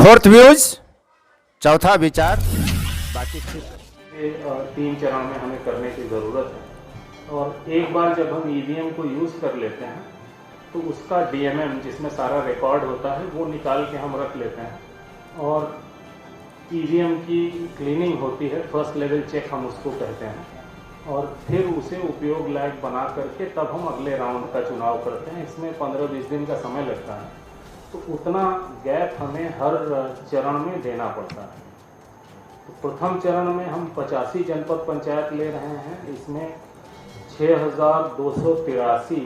Fourth views, चौथा विचार, बाकी तीन चरण में हमें करने की ज़रूरत है। और एक बार जब हम ईवीएम को यूज़ कर लेते हैं तो उसका डीएमएम जिसमें सारा रिकॉर्ड होता है वो निकाल के हम रख लेते हैं और ईवीएम की क्लीनिंग होती है, फर्स्ट लेवल चेक हम उसको कहते हैं, और फिर उसे उपयोग लायक बना करके तब हम अगले राउंड का चुनाव करते हैं। इसमें 15-20 दिन का समय लगता है, तो उतना गैप हमें हर चरण में देना पड़ता है। तो प्रथम चरण में हम 85 जनपद पंचायत ले रहे हैं। इसमें 6283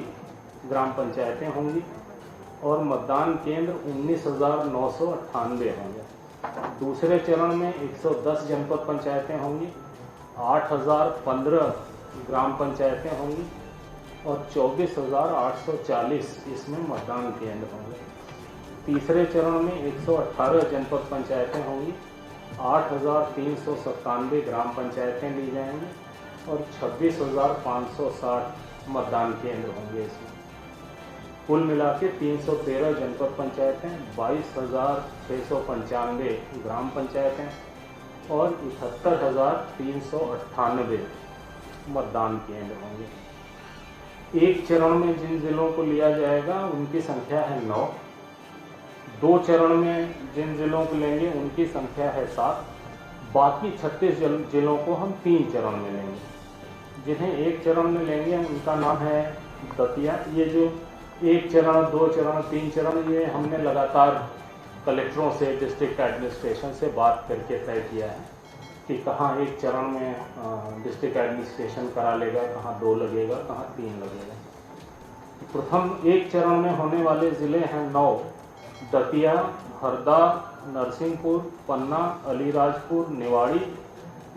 ग्राम पंचायतें होंगी और मतदान केंद्र 19,998 होंगे। दूसरे चरण में 110 जनपद पंचायतें होंगी, 8,015 ग्राम पंचायतें होंगी और 24,840 इसमें मतदान केंद्र होंगे। तीसरे चरण में 118 जनपद पंचायतें होंगी, 8,397 ग्राम पंचायतें ली जाएंगी और 26,560 मतदान केंद्र होंगे। इसमें कुल मिला के 313 जनपद पंचायतें, 22,695 ग्राम पंचायतें और 71,398 मतदान केंद्र होंगे। एक चरण में जिन जिलों को लिया जाएगा उनकी संख्या है 9। दो चरण में जिन जिलों को लेंगे उनकी संख्या है 7। बाकी 36 जिलों को हम 3 चरण में लेंगे। जिन्हें एक चरण में लेंगे उनका नाम है दतिया। ये जो 1 चरण, 2 चरण, 3 चरण, ये हमने लगातार कलेक्टरों से, डिस्ट्रिक्ट एडमिनिस्ट्रेशन से बात करके तय किया है कि कहाँ एक चरण में डिस्ट्रिक्ट एडमिनिस्ट्रेशन करा लेगा, कहाँ 2 लगेगा, कहाँ 3 लगेगा। प्रथम एक चरण में होने वाले ज़िले हैं 9: दतिया, हरदा, नरसिंहपुर, पन्ना, अलीराजपुर, निवाड़ी,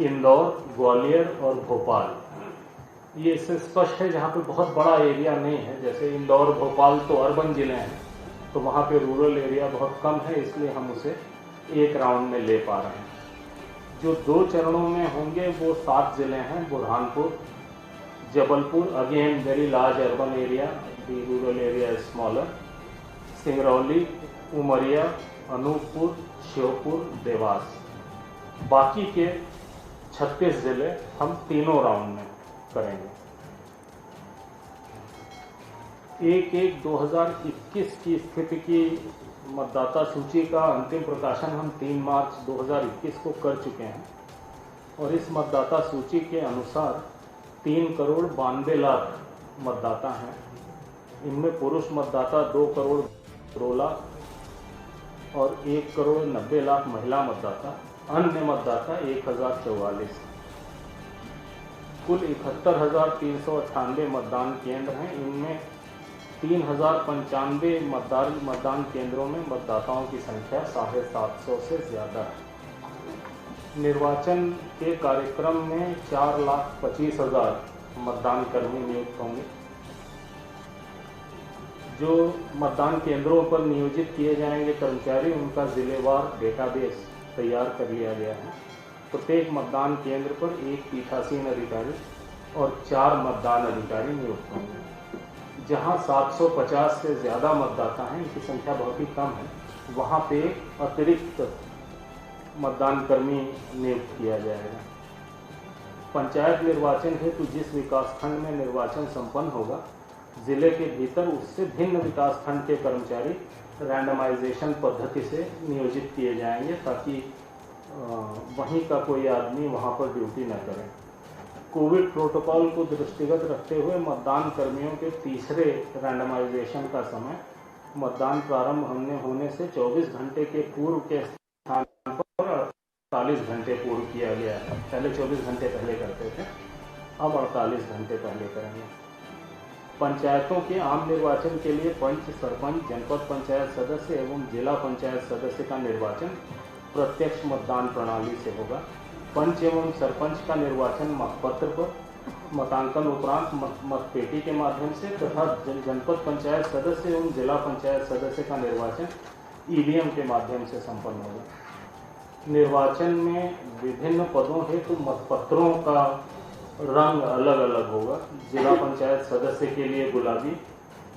इंदौर, ग्वालियर और भोपाल। ये इससे स्पष्ट है जहाँ पे बहुत बड़ा एरिया नहीं है, जैसे इंदौर, भोपाल तो अर्बन जिले हैं, तो वहाँ पे रूरल एरिया बहुत कम है, इसलिए हम उसे एक राउंड में ले पा रहे हैं। जो 2 चरणों में होंगे वो 7 जिले हैं: Burhanpur, Jabalpur, again very large urban area, the rural area is smaller, Singrauli, Umaria, Anuppur, Sheopur, Dewas. बाकी के 36 जिले हम तीनों राउंड में करेंगे। 1/1/2021 की स्थिति की मतदाता सूची का अंतिम प्रकाशन हम 3 मार्च 2021 को कर चुके हैं और इस मतदाता सूची के अनुसार 3,92,00,000 मतदाता हैं। इनमें पुरुष मतदाता 2,16,00,000 और 1,90,00,000 महिला मतदाता, अन्य मतदाता 1,044। कुल 71,398 मतदान केंद्र हैं। इनमें 3,095 मतदान केंद्रों में मतदाताओं की संख्या 750 से ज़्यादा है। निर्वाचन के कार्यक्रम में 4,25,000 मतदान कर्मी नियुक्त होंगे। जो मतदान केंद्रों पर नियोजित किए जाएंगे कर्मचारी, उनका जिलेवार डेटाबेस तैयार कर लिया गया है। प्रत्येक मतदान केंद्र पर 1 पीठासीन अधिकारी और 4 मतदान अधिकारी नियुक्त होंगे। जहां 750 से ज़्यादा मतदाता हैं, इनकी संख्या बहुत ही कम है, वहां पे अतिरिक्त मतदान कर्मी नियुक्त किया जाएगा। पंचायत निर्वाचन हेतु जिस विकासखंड में निर्वाचन संपन्न होगा, जिले के भीतर उससे भिन्न विकासखंड के कर्मचारी रैंडमाइजेशन पद्धति से नियोजित किए जाएंगे ताकि वहीं का कोई आदमी वहां पर ड्यूटी न करे। कोविड प्रोटोकॉल को दृष्टिगत रखते हुए मतदान कर्मियों के तीसरे रैंडमाइजेशन का समय मतदान प्रारंभ होने से 24 घंटे के पूर्व के स्थान पर 48 घंटे पूर्व किया गया है। पहले 24 घंटे पहले करते थे, अब 48 घंटे पहले करेंगे। पंचायतों के आम निर्वाचन के लिए पंच, सरपंच, जनपद पंचायत सदस्य एवं जिला पंचायत सदस्य का निर्वाचन प्रत्यक्ष मतदान प्रणाली से होगा। पंच एवं सरपंच का निर्वाचन मतपत्र पर, मतांकन उपरांत मतपेटी के माध्यम से, तथा जनपद पंचायत सदस्य एवं जिला पंचायत सदस्य का निर्वाचन ईवीएम के माध्यम से संपन्न होगा। निर्वाचन में विभिन्न पदों हेतु मतपत्रों का रंग अलग अलग होगा। जिला पंचायत सदस्य के लिए गुलाबी,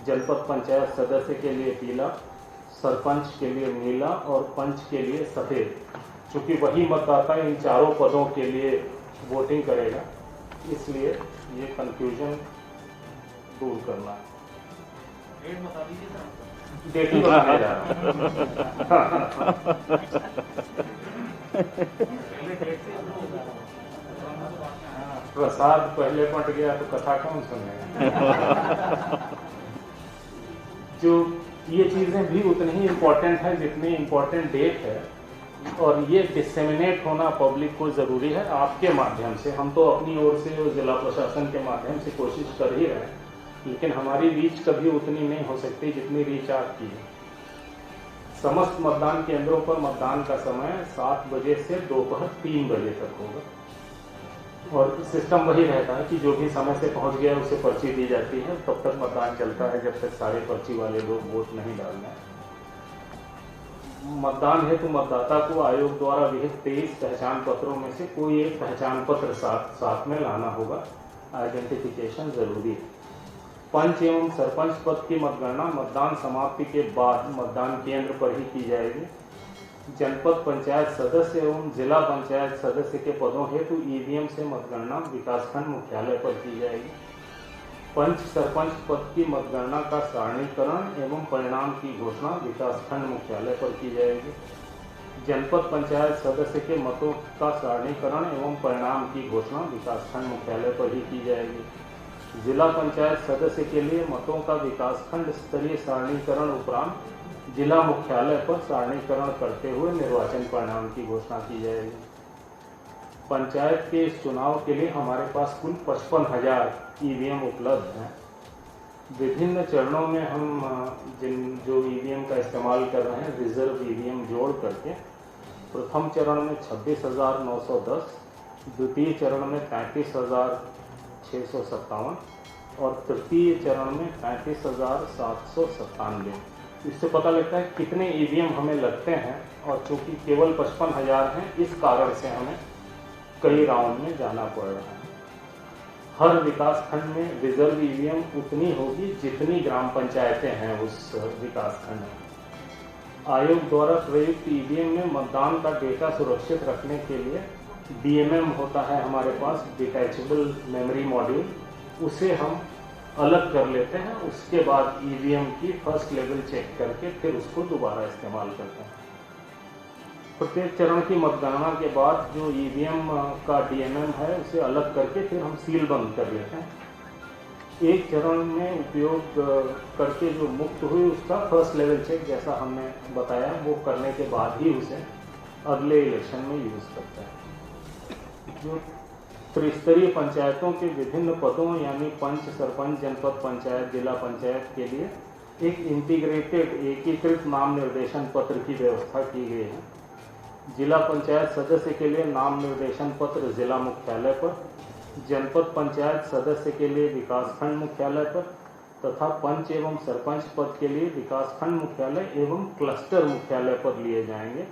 जनपद पंचायत सदस्य के लिए पीला, सरपंच के लिए नीला और पंच के लिए सफ़ेद। चूँकि वही मतदाता इन चारों पदों के लिए वोटिंग करेगा, इसलिए ये कंफ्यूजन दूर करना है। डेट ही बताने जा रहा प्रसाद पहले पट गया तो कथा कौन सुनेगा। जो ये चीज़ें भी उतनी ही इम्पोर्टेंट है जितनी इम्पोर्टेंट डेट है, और ये डिसेमिनेट होना पब्लिक को ज़रूरी है आपके माध्यम से। हम तो अपनी ओर से और जिला प्रशासन के माध्यम से कोशिश कर ही रहे हैं, लेकिन हमारी रीच कभी उतनी नहीं हो सकती जितनी रीच आपकी है। समस्त मतदान केंद्रों पर मतदान का समय 7 बजे से दोपहर 3 बजे तक होगा, और सिस्टम वही रहता है कि जो भी समय से पहुंच गया उसे पर्ची दी जाती है। तब तक मतदान चलता है जब तक सारे पर्ची वाले लोग वोट नहीं डालना है। मतदान हेतु मतदाता को आयोग द्वारा विहित 23 पहचान पत्रों में से कोई एक पहचान पत्र साथ में लाना होगा। आइडेंटिफिकेशन जरूरी है। पंच एवं सरपंच पद की मतगणना मतदान समाप्ति के बाद मतदान केंद्र पर ही की जाएगी। जनपद पंचायत सदस्य एवं जिला पंचायत सदस्य के पदों हेतु ईवीएम से मतगणना विकासखंड मुख्यालय पर की जाएगी। पंच सरपंच पद की मतगणना का सारणीकरण एवं परिणाम की घोषणा विकासखंड मुख्यालय पर की जाएगी। जनपद पंचायत सदस्य के मतों का सारणीकरण एवं परिणाम की घोषणा विकासखंड मुख्यालय पर ही की जाएगी। जिला पंचायत सदस्य के लिए मतों का विकासखंड स्तरीय सारणीकरण उपरांत जिला मुख्यालय पर सारणीकरण करते हुए निर्वाचन परिणाम की घोषणा की जाएगी। पंचायत के इस चुनाव के लिए हमारे पास कुल 55,000 ईवीएम उपलब्ध हैं। विभिन्न चरणों में हम जो ईवीएम का इस्तेमाल कर रहे हैं रिजर्व ईवीएम जोड़ करके, प्रथम चरण में 26,910, द्वितीय चरण में 35,657 और तृतीय चरण में 35,797। इससे पता लगता है कितने ईवीएम हमें लगते हैं, और चूंकि केवल 55,000 हैं, इस कारण से हमें कई राउंड में जाना पड़ रहा है। हर विकास खंड में रिजर्व ईवीएम उतनी होगी जितनी ग्राम पंचायतें हैं उस विकास खंड में। आयोग द्वारा प्रयुक्त ईवीएम में मतदान का डेटा सुरक्षित रखने के लिए डीएमएम होता है हमारे पास, डिटैचेबल मेमोरी मॉड्यूल, उसे हम अलग कर लेते हैं। उसके बाद ईवीएम की फर्स्ट लेवल चेक करके फिर उसको दोबारा इस्तेमाल करते हैं। प्रत्येक चरण की मतगणना के बाद जो ईवीएम का डीएमएम है उसे अलग करके फिर हम सील बंद कर लेते हैं। एक चरण में उपयोग करके जो मुक्त हुई उसका फर्स्ट लेवल चेक, जैसा हमने बताया, वो करने के बाद ही उसे अगले इलेक्शन में यूज करते हैं। जो त्रिस्तरीय पंचायतों के विभिन्न पदों यानी पंच, सरपंच, जनपद पंचायत, जिला पंचायत के लिए एक इंटीग्रेटेड एकीकृत नाम निर्देशन पत्र की व्यवस्था की गई है। जिला पंचायत सदस्य के लिए नाम निर्देशन पत्र जिला मुख्यालय पर, जनपद पंचायत सदस्य के लिए विकासखंड मुख्यालय पर तथा पंच एवं सरपंच पद के लिए विकासखंड मुख्यालय एवं क्लस्टर मुख्यालय पर लिए जाएंगे।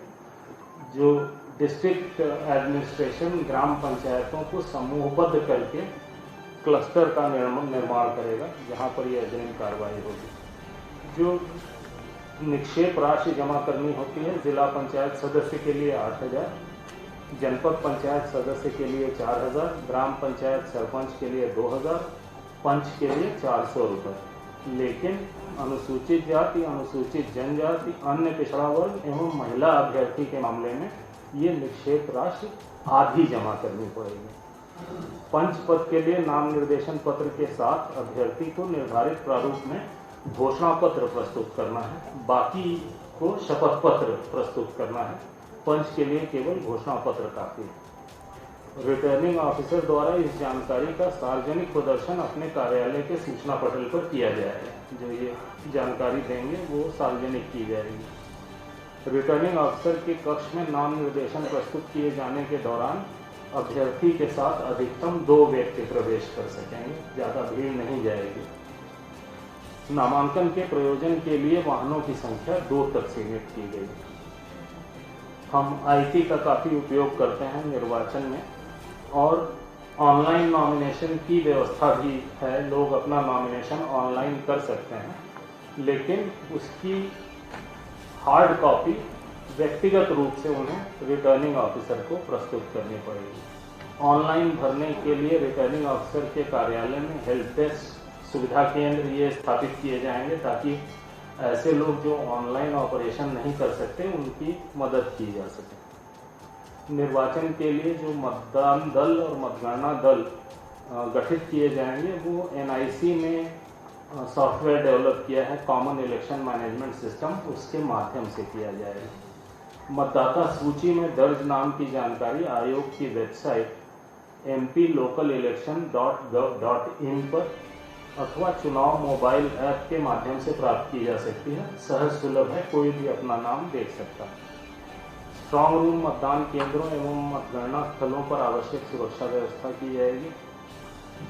जो डिस्ट्रिक्ट एडमिनिस्ट्रेशन ग्राम पंचायतों को समूहबद्ध करके क्लस्टर का निर्माण करेगा, जहां पर यह अग्रिम कार्रवाई होगी। जो निक्षेप राशि जमा करनी होती है, जिला पंचायत सदस्य के लिए 8,000, जनपद पंचायत सदस्य के लिए 4,000, ग्राम पंचायत सरपंच के लिए 2,000, पंच के लिए 400 रुपये। लेकिन अनुसूचित जाति, अनुसूचित जनजाति, अन्य पिछड़ा वर्ग एवं महिला अभ्यर्थी के मामले में ये निक्षेप राशि आधी जमा करनी पड़ेगी। पंच पद के लिए नाम निर्देशन पत्र के साथ अभ्यर्थी को निर्धारित प्रारूप में घोषणा पत्र प्रस्तुत करना है, बाकी को शपथ पत्र प्रस्तुत करना है। पंच के लिए केवल घोषणा पत्र काफी है। रिटर्निंग ऑफिसर द्वारा इस जानकारी का सार्वजनिक प्रदर्शन अपने कार्यालय के सूचना पटल पर किया जाएगा। जो ये जानकारी देंगे वो सार्वजनिक की जाएगी। रिटर्निंग ऑफिसर के कक्ष में नाम निर्देशन प्रस्तुत किए जाने के दौरान अभ्यर्थी के साथ अधिकतम 2 व्यक्ति प्रवेश कर सकेंगे, ज़्यादा भीड़ नहीं जाएगी। नामांकन के प्रयोजन के लिए वाहनों की संख्या 2 तक सीमित की गई। हम आईटी का काफ़ी उपयोग करते हैं निर्वाचन में, और ऑनलाइन नॉमिनेशन की व्यवस्था भी है। लोग अपना नॉमिनेशन ऑनलाइन कर सकते हैं, लेकिन उसकी हार्ड कॉपी व्यक्तिगत रूप से उन्हें रिटर्निंग ऑफिसर को प्रस्तुत करनी पड़ेगी। ऑनलाइन भरने के लिए रिटर्निंग ऑफिसर के कार्यालय में हेल्प डेस्क सुविधा केंद्र ये स्थापित किए जाएंगे ताकि ऐसे लोग जो ऑनलाइन ऑपरेशन नहीं कर सकते उनकी मदद की जा सके। निर्वाचन के लिए जो मतदान दल और मतगणना दल गठित किए जाएंगे वो NIC में सॉफ्टवेयर डेवलप किया है, कॉमन इलेक्शन मैनेजमेंट सिस्टम, उसके माध्यम से किया जाएगा। मतदाता सूची में दर्ज नाम की जानकारी आयोग की वेबसाइट mplocalelection.gov.in पर अथवा चुनाव मोबाइल ऐप के माध्यम से प्राप्त की जा सकती है। सहज सुलभ है, कोई भी अपना नाम देख सकता है। स्ट्रांग रूम मतदान केंद्रों एवं मतगणना स्थलों पर आवश्यक सुरक्षा व्यवस्था की जाएगी।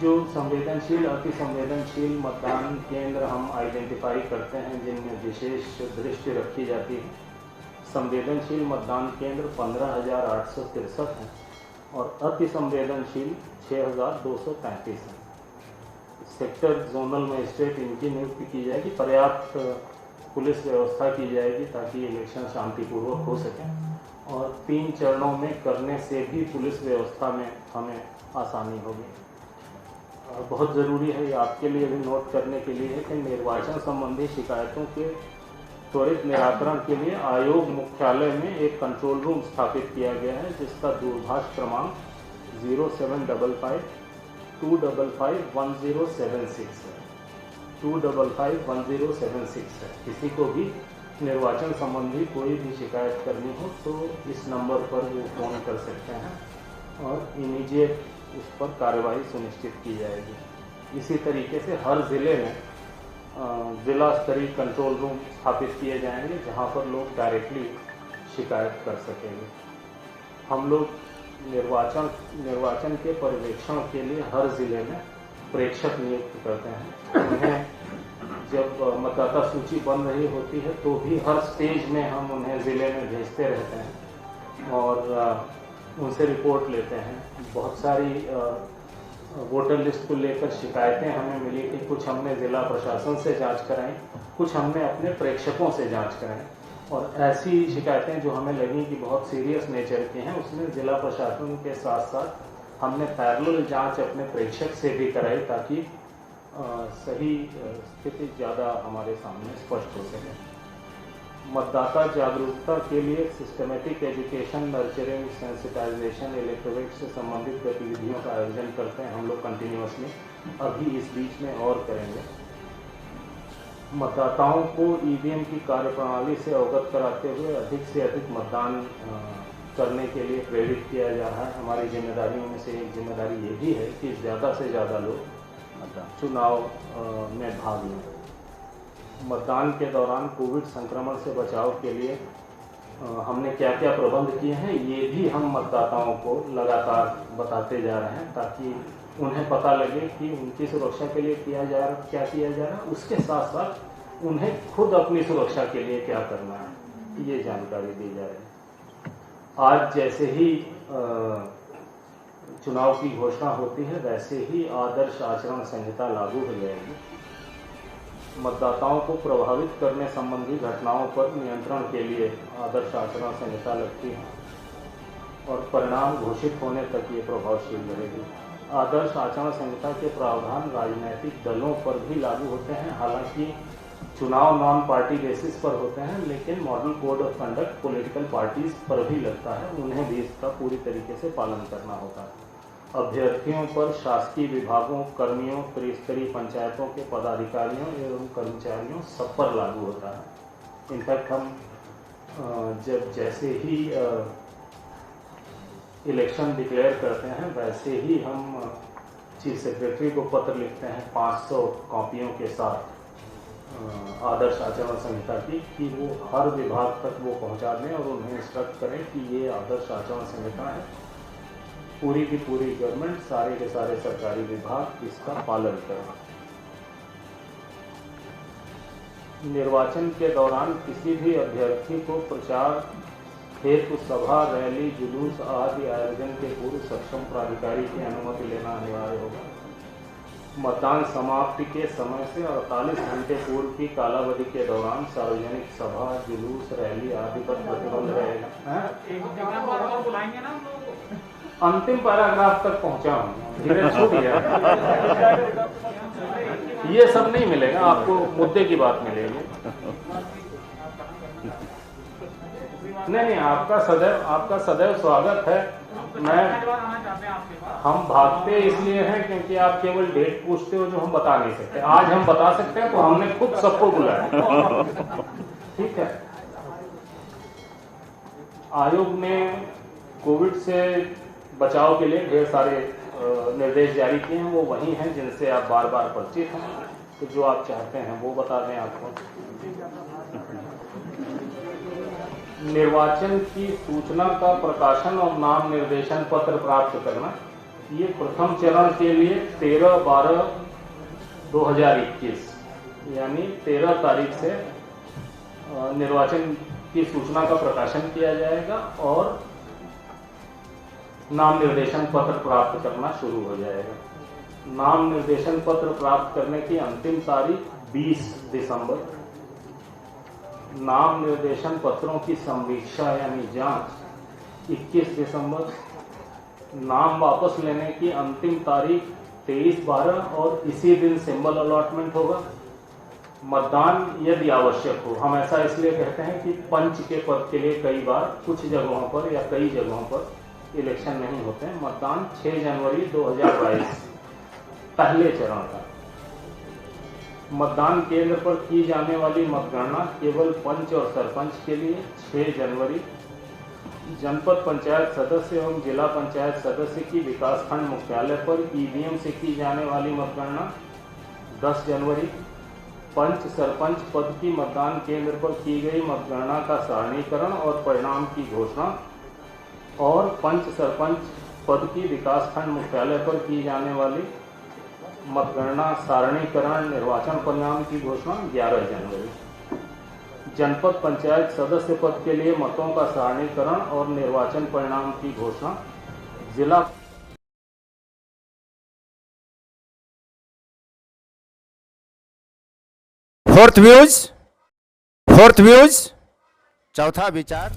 जो संवेदनशील अति संवेदनशील मतदान केंद्र हम आइडेंटिफाई करते हैं जिनमें विशेष दृष्टि रखी जाती है, संवेदनशील मतदान केंद्र 15,863 हैं और अति संवेदनशील 6,235 हैं। सेक्टर जोनल मजिस्ट्रेट इनकी नियुक्ति की जाएगी। पर्याप्त पुलिस व्यवस्था की जाएगी ताकि इलेक्शन शांतिपूर्वक हो सके और 3 चरणों में करने से भी पुलिस व्यवस्था में हमें आसानी होगी। बहुत ज़रूरी है, ये आपके लिए भी नोट करने के लिए है कि निर्वाचन संबंधी शिकायतों के त्वरित निराकरण के लिए आयोग मुख्यालय में एक कंट्रोल रूम स्थापित किया गया है जिसका दूरभाष क्रमांक 0755-255-1076 है। 255-1076 है। किसी को भी निर्वाचन संबंधी कोई भी शिकायत करनी हो तो इस नंबर पर वो फ़ोन कर सकते हैं और इमीडिएट उस पर कार्रवाई सुनिश्चित की जाएगी। इसी तरीके से हर ज़िले में ज़िला स्तरीय कंट्रोल रूम स्थापित किए जाएंगे जहां पर लोग डायरेक्टली शिकायत कर सकेंगे। हम लोग निर्वाचन के पर्यवेक्षण के लिए हर ज़िले में प्रेक्षक नियुक्त करते हैं। उन्हें जब मतदाता सूची बन रही होती है तो भी हर स्टेज में हम उन्हें ज़िले में भेजते रहते हैं और उनसे रिपोर्ट लेते हैं। बहुत सारी वोटर लिस्ट को लेकर शिकायतें हमें मिली थी, कुछ हमने ज़िला प्रशासन से जांच कराई, कुछ हमने अपने प्रेक्षकों से जांच कराई और ऐसी शिकायतें जो हमें लगी कि बहुत सीरियस नेचर की हैं उसमें ज़िला प्रशासन के साथ साथ हमने पैरेलल जांच अपने प्रेक्षक से भी कराई ताकि सही स्थिति ज़्यादा हमारे सामने स्पष्ट हो सके। मतदाता जागरूकता के लिए systematic education, nurturing, sensitisation, electorate से संबंधित गतिविधियों का आयोजन करते हैं हम लोग कंटिन्यूअसली, अभी इस बीच में और करेंगे। मतदाताओं को EVM की कार्यप्रणाली से अवगत कराते हुए अधिक से अधिक मतदान करने के लिए प्रेरित किया जा रहा है। हमारी जिम्मेदारियों में से एक जिम्मेदारी ये भी है कि ज़्यादा से ज़्यादा लोग चुनाव में भाग लें। मतदान के दौरान कोविड संक्रमण से बचाव के लिए हमने क्या क्या प्रबंध किए हैं ये भी हम मतदाताओं को लगातार बताते जा रहे हैं ताकि उन्हें पता लगे कि उनकी सुरक्षा के लिए क्या किया जा रहा है, उसके साथ साथ उन्हें खुद अपनी सुरक्षा के लिए क्या करना है ये जानकारी दी जा रही है। आज जैसे ही चुनाव की घोषणा होती है वैसे ही आदर्श आचरण संहिता लागू हो जाएगी। मतदाताओं को प्रभावित करने संबंधी घटनाओं पर नियंत्रण के लिए आदर्श आचरण संहिता लगती है और परिणाम घोषित होने तक ये प्रभावशील रहेगी। आदर्श आचरण संहिता के प्रावधान राजनीतिक दलों पर भी लागू होते हैं, हालांकि चुनाव नॉन पार्टी बेसिस पर होते हैं, लेकिन model code of conduct political parties पर भी लगता है, उन्हें भी इसका पूरी तरीके से पालन करना होता है। अभ्यर्थियों पर शासकीय विभागों, कर्मियों, त्रिस्तरीय पंचायतों के पदाधिकारियों एवं कर्मचारियों सब पर लागू होता है। इनफैक्ट हम जब जैसे ही इलेक्शन डिक्लेयर करते हैं वैसे ही हम चीफ सेक्रेटरी को पत्र लिखते हैं 500 कॉपियों के साथ आदर्श आचरण संहिता की कि वो हर विभाग तक वो पहुंचा दें और उन्हें इंस्ट्रक्ट करें कि ये आदर्श आचरण संहिता है। पूरी की पूरी गवर्नमेंट, सारे के सारे सरकारी विभाग इसका पालन करें। निर्वाचन के दौरान किसी भी अभ्यर्थी को प्रचार हेतु सभा, रैली, जुलूस आदि आयोजन के पूर्व सक्षम प्राधिकारी की अनुमति लेना अनिवार्य होगा। मतदान समाप्ति के समय से 48 घंटे पूर्व की कालावधि के दौरान सार्वजनिक सभा, जुलूस, रैली आदि पर प्रतिबंध रहेगा। अंतिम पैराग्राफ तक पहुंचा हूं, धीरे छूट गया। ये सब नहीं मिलेगा आपको, मुद्दे की बात मिलेगी। नहीं, आपका सदैव स्वागत है। हम भागते इसलिए हैं क्योंकि आप केवल डेट पूछते हो जो हम बता नहीं सकते। आज हम बता सकते हैं, तो हमने खुद सबको बुलाया। ठीक है। आयोग ने कोविड से बचाव के लिए ढेर सारे निर्देश जारी किए हैं। वो वही हैं जिनसे आप बार बार परिचित हैं। तो जो आप चाहते हैं वो बता दें आपको। निर्वाचन की सूचना का प्रकाशन और नाम निर्देशन पत्र प्राप्त करना, ये प्रथम चरण के लिए 13/12/2021 यानी 13 तारीख से निर्वाचन की सूचना का प्रकाशन किया जाएगा और नाम निर्देशन पत्र प्राप्त करना शुरू हो जाएगा। नाम निर्देशन पत्र प्राप्त करने की अंतिम तारीख 20 दिसंबर। नाम निर्देशन पत्रों की समीक्षा यानी जांच 21 दिसंबर। नाम वापस लेने की अंतिम तारीख 23/12 और इसी दिन सिंबल अलॉटमेंट होगा। मतदान यदि आवश्यक हो, हम ऐसा इसलिए कहते हैं कि पंच के पद के लिए कई बार कुछ जगहों पर या कई जगहों पर इलेक्शन नहीं होते हैं। मतदान 6 जनवरी 2022 पहले चरण का। मतदान केंद्र पर की जाने वाली मतगणना केवल पंच और सरपंच के लिए 6 जनवरी, जनपद पंचायत सदस्य एवं जिला पंचायत सदस्य की विकासखंड मुख्यालय पर ईवीएम से की जाने वाली मतगणना 10 जनवरी, पंच सरपंच पद की मतदान केंद्र पर की गई मतगणना का सारणीकरण और परिणाम की घोषणा और पंच सरपंच पद की विकासखंड मुख्यालय पर की जाने वाली मतगणना सारणीकरण निर्वाचन परिणाम की घोषणा 11 जनवरी। जनपद पंचायत सदस्य पद के लिए मतों का सारणीकरण और निर्वाचन परिणाम की घोषणा जिला। फोर्थ व्यूज, चौथा विचार।